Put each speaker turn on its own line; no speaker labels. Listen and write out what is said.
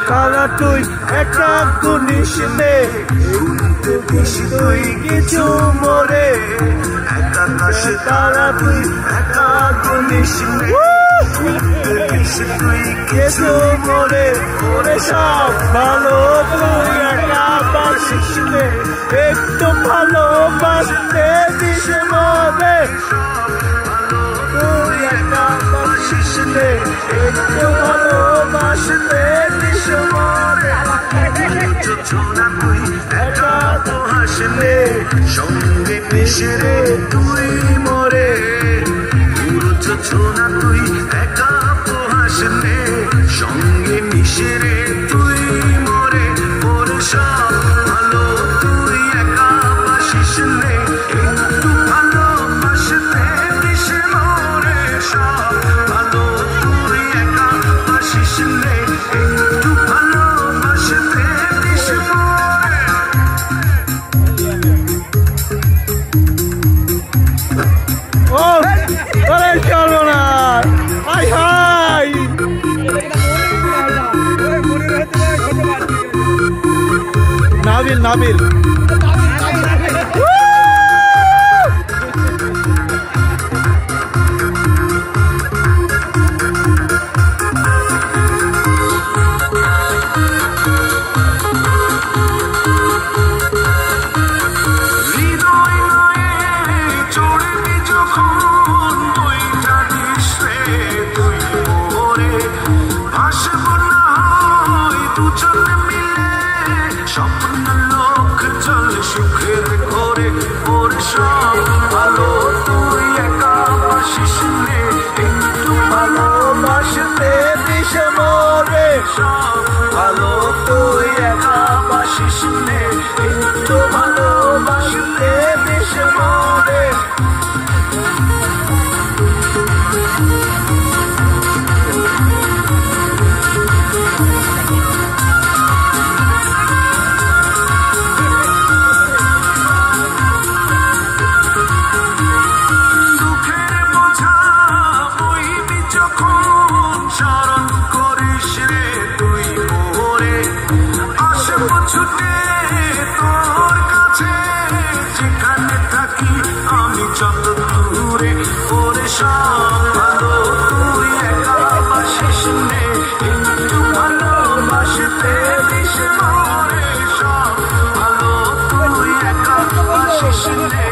তারা তুই একা গুনিস নে তুই কিছু মরে আকাশে তারা তুই একা গুনিস নে তুই কিছু মরে ওরে সব ভালো তুই একা বাসিস নে একটু ভালোবাসতে দিস মরে তুই একা বাসিস নে একটু ভালোবাসতে দিস মরে ছোনা তুই একা তো হাসলে সঙ্গে মিশে রে তুই মরে ছোনা তুই একা তো হাসলে সঙ্গে মিশে রে তুই মরে ওর সব ভালো তুই একা বাসিস নে একটু ভালোবাসতে দিস মরে সব ভালো তুই একা বাসিস নে একটু ভালোবাসতে দিস মরে ও আরে চলো না হাই হাই নাবিল নাবিল স্বপ্ন লোক চল সুখের ঘরে ওর সব ভালো তুই একা বাসিস নে একটু ভালোবাসতে দিস মরে সব ভালো তুই একা বাসিস নে একটু ভালোবাসতে দিস মরে ছুটে তোর কাছে যেখানে থাকি আমি যত দূরে ওরে সব ভালো তুই একা বাসিস নে একটু ভালোবাসতে দিস মরে সব ভালো তুই একা বাসিস নে